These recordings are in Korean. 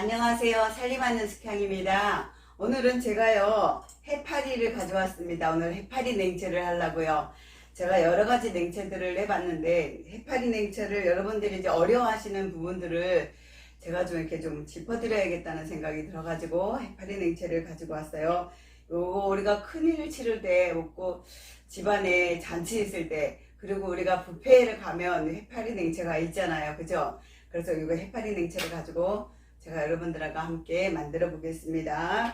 안녕하세요. 살림하는 숙향입니다. 오늘은 제가요 해파리를 가져왔습니다. 오늘 해파리 냉채를 하려고요. 제가 여러가지 냉채들을 해봤는데 해파리 냉채를 여러분들이 이제 어려워하시는 부분들을 제가 좀 이렇게 좀 짚어드려야겠다는 생각이 들어가지고 해파리 냉채를 가지고 왔어요. 요거 우리가 큰일 치를 때 먹고 집안에 잔치 있을 때, 그리고 우리가 뷔페를 가면 해파리 냉채가 있잖아요, 그죠? 그래서 이거 해파리 냉채를 가지고 제가 여러분들과 함께 만들어 보겠습니다.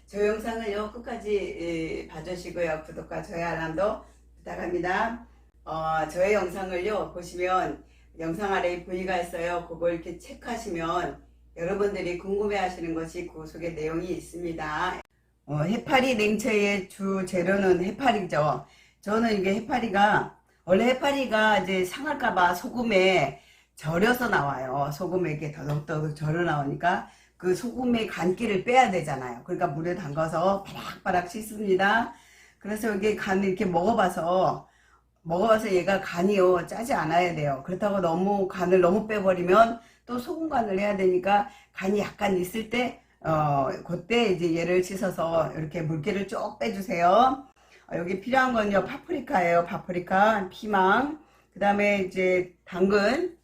저 영상을요 끝까지 봐주시고요, 구독과 좋아요 알람도 부탁합니다. 저의 영상을요 보시면 영상 아래에 V가 있어요. 그걸 이렇게 체크하시면 여러분들이 궁금해 하시는 것이 그 속에 내용이 있습니다. 해파리 냉채의 주 재료는 해파리죠. 저는 이게 해파리가, 원래 해파리가 이제 상할까봐 소금에 절여서 나와요. 소금에 이렇게 더덕더덕 절여 나오니까 그 소금의 간기를 빼야 되잖아요. 그러니까 물에 담가서 바락바락 씻습니다. 그래서 이게 간을 이렇게 먹어봐서 얘가 간이요 짜지 않아야 돼요. 그렇다고 너무 간을 너무 빼버리면 또 소금 간을 해야 되니까 간이 약간 있을 때 그때 이제 얘를 씻어서 이렇게 물기를 쭉 빼주세요. 여기 필요한 건요 파프리카예요. 파프리카, 피망, 그 다음에 이제 당근,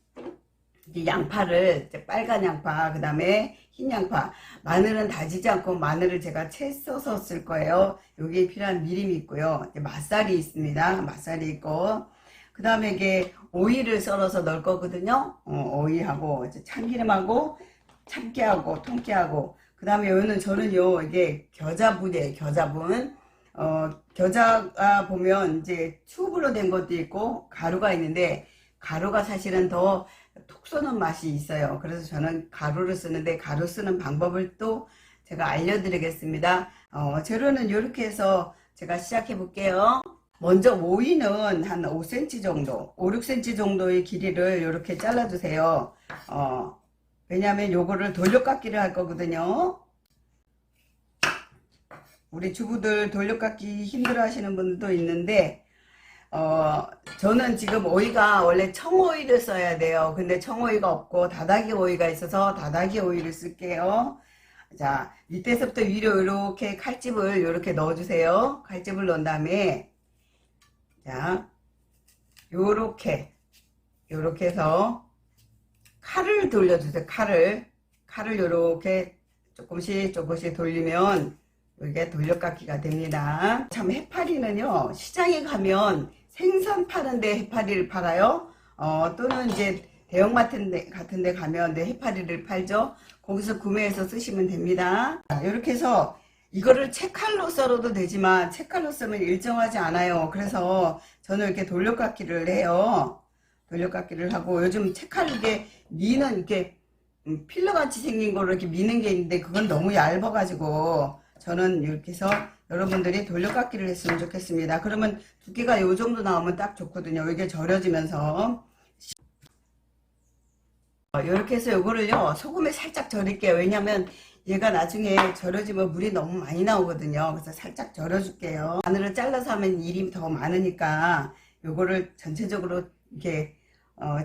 이제 양파를, 이제 빨간 양파, 그 다음에 흰 양파, 마늘은 다지지 않고 마늘을 제가 채 써서 쓸 거예요. 여기에 필요한 미림이 있고요. 이제 맛살이 있습니다. 맛살이 있고, 그 다음에 이게 오이를 썰어서 넣을 거거든요. 오이하고 이제 참기름하고 참깨하고 통깨하고, 그 다음에 여기는 저는요 이게 겨자분이에요. 겨자분. 겨자가 보면 이제 튜브로 된 것도 있고 가루가 있는데, 가루가 사실은 더 톡 쏘는 맛이 있어요. 그래서 저는 가루를 쓰는데, 가루 쓰는 방법을 또 제가 알려드리겠습니다. 재료는 이렇게 해서 제가 시작해 볼게요. 먼저 오이는 한 5cm 정도, 5, 6cm 정도의 길이를 이렇게 잘라 주세요. 왜냐하면 요거를 돌려깎기를 할 거거든요. 우리 주부들 돌려깎기 힘들어 하시는 분도 있는데, 저는 지금 오이가 원래 청오이를 써야 돼요. 근데 청오이가 없고 다다기 오이가 있어서 다다기 오이를 쓸게요. 자, 밑에서부터 위로 이렇게 칼집을 이렇게 넣어주세요. 칼집을 넣은 다음에, 자, 요렇게 해서 칼을 돌려주세요. 칼을 요렇게 조금씩 돌리면 이게 돌려깎기가 됩니다. 참 해파리는요 시장에 가면 생선 파는데 해파리를 팔아요. 또는 이제 대형마트 같은 데 가면 해파리를 팔죠. 거기서 구매해서 쓰시면 됩니다. 이렇게 해서 이거를 채칼로 썰어도 되지만 채칼로 쓰면 일정하지 않아요. 그래서 저는 이렇게 돌려깎기를 해요. 돌려깎기를 하고, 요즘 채칼 이게 미는 이렇게 필러같이 생긴 거로 이렇게 미는 게 있는데 그건 너무 얇아가지고 저는 이렇게 해서 여러분들이 돌려깎기를 했으면 좋겠습니다. 그러면 두께가 요 정도 나오면 딱 좋거든요. 이게 절여지면서. 이렇게 해서 요거를요 소금에 살짝 절일게요. 왜냐면 얘가 나중에 절여지면 물이 너무 많이 나오거든요. 그래서 살짝 절여줄게요. 마늘을 잘라서 하면 일이 더 많으니까 요거를 전체적으로 이렇게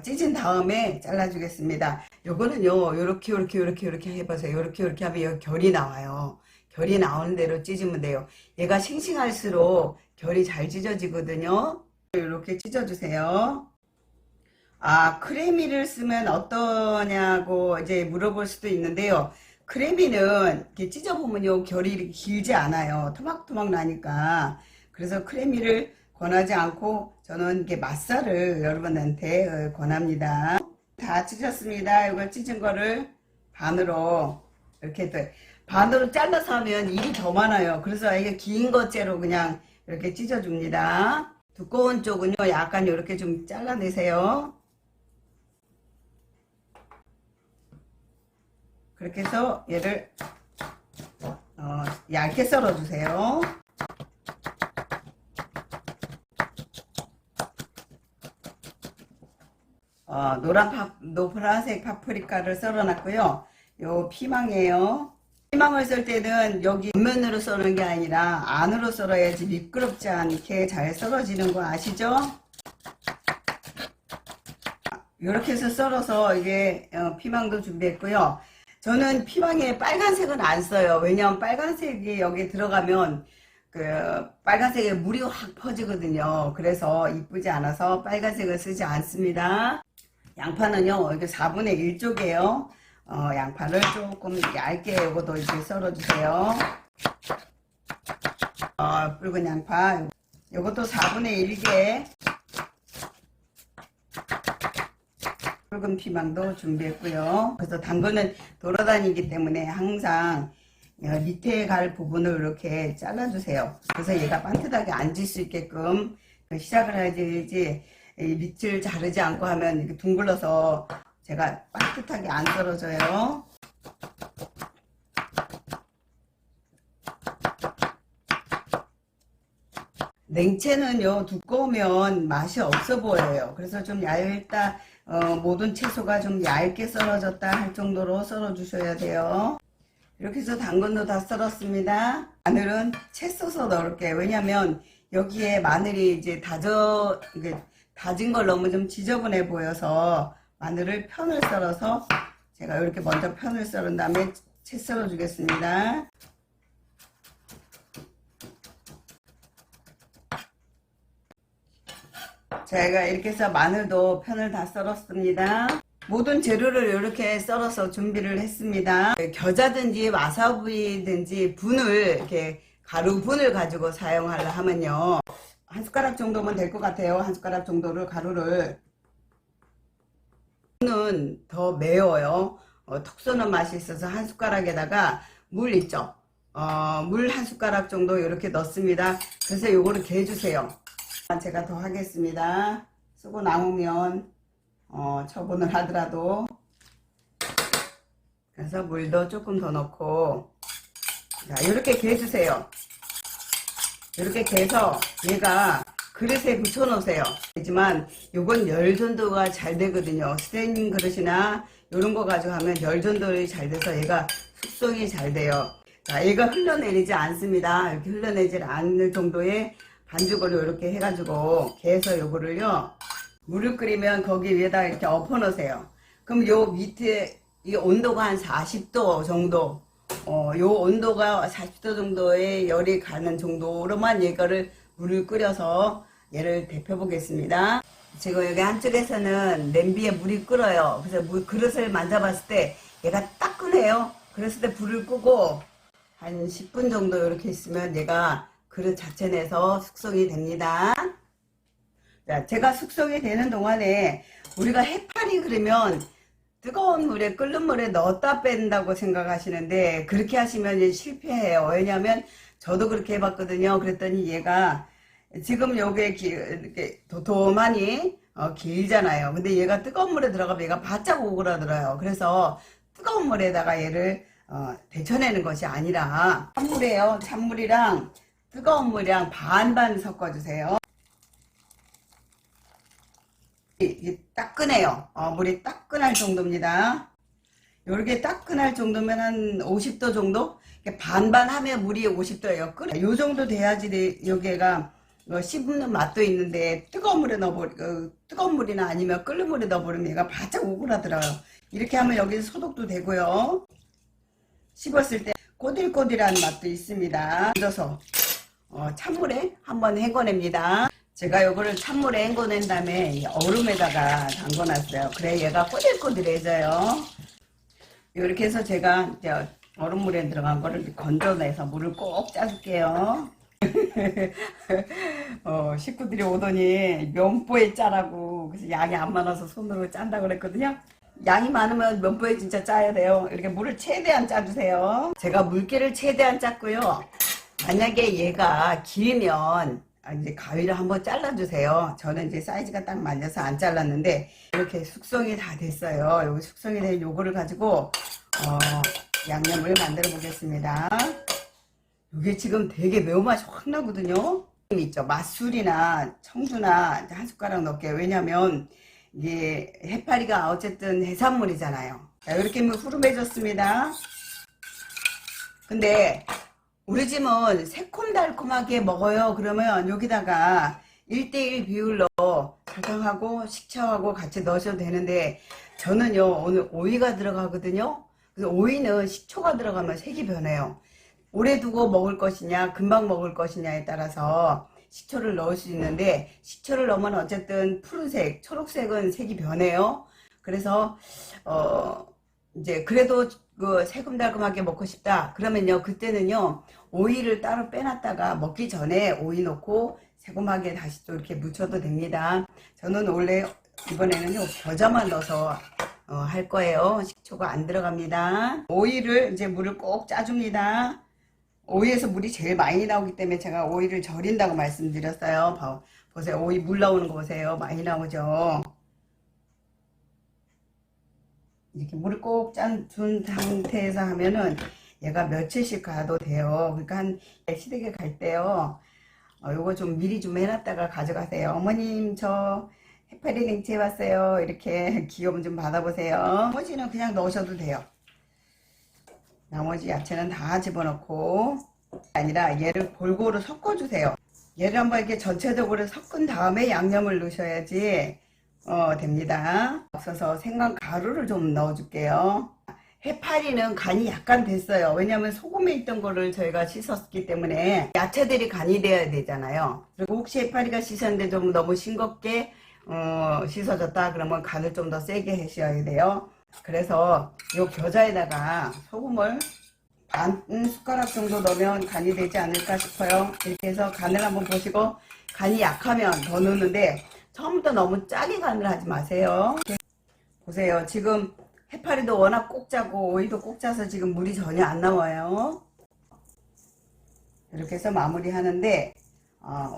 찢은 다음에 잘라주겠습니다. 요거는요 요렇게 해보세요. 요렇게 하면 여기 결이 나와요. 결이 나오는 대로 찢으면 돼요. 얘가 싱싱할수록 결이 잘 찢어지거든요. 이렇게 찢어주세요. 크래미를 쓰면 어떠냐고 이제 물어볼 수도 있는데요. 크래미는 이렇게 찢어보면요 결이 길지 않아요. 토막토막 나니까. 그래서 크래미를 권하지 않고 저는 이렇게 맛살을 여러분한테 권합니다. 다 찢었습니다. 이걸 찢은 거를 반으로 이렇게 반으로 잘라서 하면 일이 더 많아요. 그래서 이게 긴 것째로 그냥 이렇게 찢어줍니다. 두꺼운 쪽은요 약간 이렇게 좀 잘라내세요. 그렇게 해서 얘를 얇게 썰어주세요. 노란색 파프리카를 썰어놨고요. 요 피망이에요. 피망을 썰 때는 여기 옆면으로 썰는 게 아니라 안으로 썰어야지 미끄럽지 않게 잘 썰어지는 거 아시죠? 이렇게 해서 썰어서 이게 피망도 준비했고요. 저는 피망에 빨간색은 안 써요. 왜냐면 빨간색이 여기 들어가면 그 빨간색에 물이 확 퍼지거든요. 그래서 이쁘지 않아서 빨간색을 쓰지 않습니다. 양파는요, 이게 4분의 1 쪽이에요. 양파를 조금 얇게 요것도 이렇게 썰어주세요. 붉은 양파, 요것도 4분의 1개. 붉은 피망도 준비했고요. 그래서 당근은 돌아다니기 때문에 항상 밑에 갈 부분을 이렇게 잘라주세요. 그래서 얘가 반듯하게 앉을 수 있게끔 시작을 해야지 밑을 자르지 않고 하면 이렇게 둥글러서 제가 반듯하게 안 썰어져요. 냉채는요, 두꺼우면 맛이 없어 보여요. 그래서 좀 얇다, 모든 채소가 좀 얇게 썰어졌다 할 정도로 썰어 주셔야 돼요. 이렇게 해서 당근도 다 썰었습니다. 마늘은 채 써서 넣을게요. 왜냐면 여기에 마늘이 이제 다진 걸 넣으면 좀 지저분해 보여서 마늘을 편을 썰어서 제가 이렇게 먼저 편을 썰은 다음에 채 썰어 주겠습니다. 제가 이렇게 해서 마늘도 편을 다 썰었습니다. 모든 재료를 이렇게 썰어서 준비를 했습니다. 겨자든지 와사비든지 분을 이렇게 가루 분을 가지고 사용하려 하면요, 한 숟가락 정도면 될 것 같아요. 한 숟가락 정도를 가루를. 분은 더 매워요. 톡 쏘는 맛이 있어서 한 숟가락에다가 물 있죠, 물 한 숟가락 정도 이렇게 넣습니다. 그래서 요거를 개주세요. 제가 더 하겠습니다. 쓰고 남으면 처분을 하더라도. 그래서 물도 조금 더 넣고, 자, 이렇게 개주세요. 이렇게 개서 얘가 그릇에 붙여 놓으세요. 하지만 요건 열 전도가 잘 되거든요. 스테인 그릇이나 요런 거 가지고 하면 열 전도가 잘 돼서 얘가 숙성이 잘 돼요. 자, 얘가 흘러내리지 않습니다. 이렇게 흘러내지 않을 정도의 반죽으로 이렇게 해가지고 개서 요거를요, 물을 끓이면 거기 위에다 이렇게 엎어 놓으세요. 그럼 요 밑에 이 온도가 한 40도 정도, 요 온도가 40도 정도의 열이 가는 정도로만 얘를 물을 끓여서 얘를 데펴 보겠습니다. 지금 여기 한쪽에서는 냄비에 물이 끓어요. 그래서 그릇을 만져봤을 때 얘가 따끈해요. 그랬을 때 불을 끄고 한 10분 정도 이렇게 있으면 얘가 그릇 자체 내서 숙성이 됩니다. 자, 제가 숙성이 되는 동안에 우리가 해파리 그러면 뜨거운 물에 끓는 물에 넣었다 뺀다고 생각하시는데 그렇게 하시면 실패해요. 왜냐하면 저도 그렇게 해봤거든요. 그랬더니 얘가 지금 요게 이렇게 도톰하니 길잖아요. 근데 얘가 뜨거운 물에 들어가면 얘가 바짝 오그라들어요. 그래서 뜨거운 물에다가 얘를 데쳐내는 것이 아니라 찬물이에요. 찬물이랑 뜨거운 물이랑 반반 섞어주세요. 이게 따끈해요. 물이 따끈할 정도입니다. 요렇게 따끈할 정도면 한 50도 정도? 반반 하면 물이 50도예요. 요 정도 돼야지 여기가 씹는 맛도 있는데 뜨거운 물에 뜨거운 물이나 아니면 끓는 물에 넣어버리면 얘가 바짝 오그라들어요. 이렇게 하면 여기 소독도 되고요. 씹었을 때 꼬들꼬들한 맛도 있습니다. 얹어서 찬물에 한번 헹궈냅니다. 제가 요거를 찬물에 헹궈낸 다음에 얼음에다가 담궈놨어요. 그래 얘가 꼬들꼬들해져요. 이렇게 해서 제가 이제 얼음물에 들어간 거를 건져내서 물을 꼭 짜줄게요. 식구들이 오더니 면보에 짜라고, 그래서 양이 안 많아서 손으로 짠다고 그랬거든요. 양이 많으면 면보에 진짜 짜야 돼요. 이렇게 물을 최대한 짜주세요. 제가 물기를 최대한 짰고요. 만약에 얘가 길면 이제 가위를 한번 잘라주세요. 저는 이제 사이즈가 딱 맞아서 안 잘랐는데 이렇게 숙성이 다 됐어요. 여기 숙성이 된 요거를 가지고 양념을 만들어 보겠습니다. 이게 지금 되게 매운맛이 확 나거든요. 있죠, 맛술이나 청주나 한 숟가락 넣을게요. 왜냐면 이게 해파리가 어쨌든 해산물이잖아요. 자, 이렇게 후rum해졌습니다. 근데 우리 집은 새콤달콤하게 먹어요. 그러면 여기다가 1:1 비율로 설탕하고 식초하고 같이 넣으셔도 되는데 저는요 오늘 오이가 들어가거든요. 그래서 오이는 식초가 들어가면 색이 변해요. 오래 두고 먹을 것이냐 금방 먹을 것이냐에 따라서 식초를 넣을 수 있는데, 식초를 넣으면 어쨌든 푸른색, 초록색은 색이 변해요. 그래서 이제 그래도 그 새콤달콤하게 먹고 싶다 그러면요, 그때는요 오이를 따로 빼놨다가 먹기 전에 오이 넣고 새콤하게 다시 또 이렇게 무쳐도 됩니다. 저는 원래 이번에는요 겨자만 넣어서 할 거예요. 식초가 안 들어갑니다. 오이를 이제 물을 꼭 짜줍니다. 오이에서 물이 제일 많이 나오기 때문에 제가 오이를 절인다고 말씀드렸어요. 보세요. 오이 물 나오는 거 보세요. 많이 나오죠. 이렇게 물을 꼭 짠 상태에서 하면은 얘가 며칠씩 가도 돼요. 그러니까 한 시댁에 갈 때요. 요거 좀 미리 좀 해놨다가 가져가세요. 어머님 저 해파리 냉채 왔어요. 이렇게 기염 좀 받아보세요. 나머지는 그냥 넣으셔도 돼요. 나머지 야채는 다 집어넣고, 아니라 얘를 골고루 섞어주세요. 얘를 한번 이렇게 전체적으로 섞은 다음에 양념을 넣으셔야지 됩니다. 없어서 생강 가루를 좀 넣어줄게요. 해파리는 간이 약간 됐어요. 왜냐하면 소금에 있던 거를 저희가 씻었기 때문에 야채들이 간이 돼야 되잖아요. 그리고 혹시 해파리가 씻었는데 좀 너무 싱겁게 씻어졌다 그러면 간을 좀 더 세게 하셔야 돼요. 그래서 이 겨자에다가 소금을 반 숟가락 정도 넣으면 간이 되지 않을까 싶어요. 이렇게 해서 간을 한번 보시고, 간이 약하면 더 넣는데 처음부터 너무 짜게 간을 하지 마세요. 보세요. 지금 해파리도 워낙 꼭 짜고 오이도 꼭 짜서 지금 물이 전혀 안 나와요. 이렇게 해서 마무리 하는데,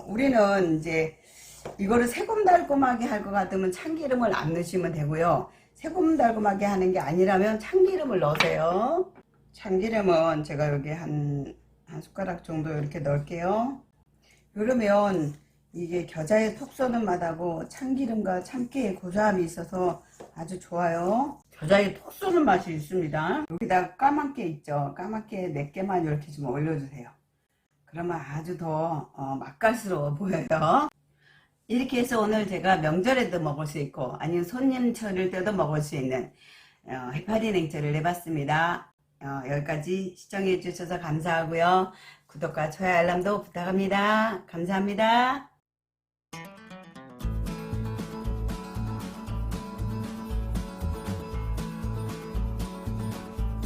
우리는 이제 이거를 새콤달콤하게 할 것 같으면 참기름을 안 넣으시면 되고요. 새콤달콤하게 하는 게 아니라면 참기름을 넣으세요. 참기름은 제가 여기 한 숟가락 정도 이렇게 넣을게요. 그러면 이게 겨자에 톡 쏘는 맛하고 참기름과 참깨의 고소함이 있어서 아주 좋아요. 겨자에 톡 쏘는 맛이 있습니다. 여기다가 까만깨 있죠. 까만깨 4개만 이렇게 좀 올려주세요. 그러면 아주 더 맛깔스러워 보여요. 이렇게 해서 오늘 제가 명절에도 먹을 수 있고 아니면 손님 차릴 때도 먹을 수 있는 해파리 냉채를 해봤습니다. 여기까지 시청해 주셔서 감사하고요. 구독과 좋아요 알람도 부탁합니다. 감사합니다.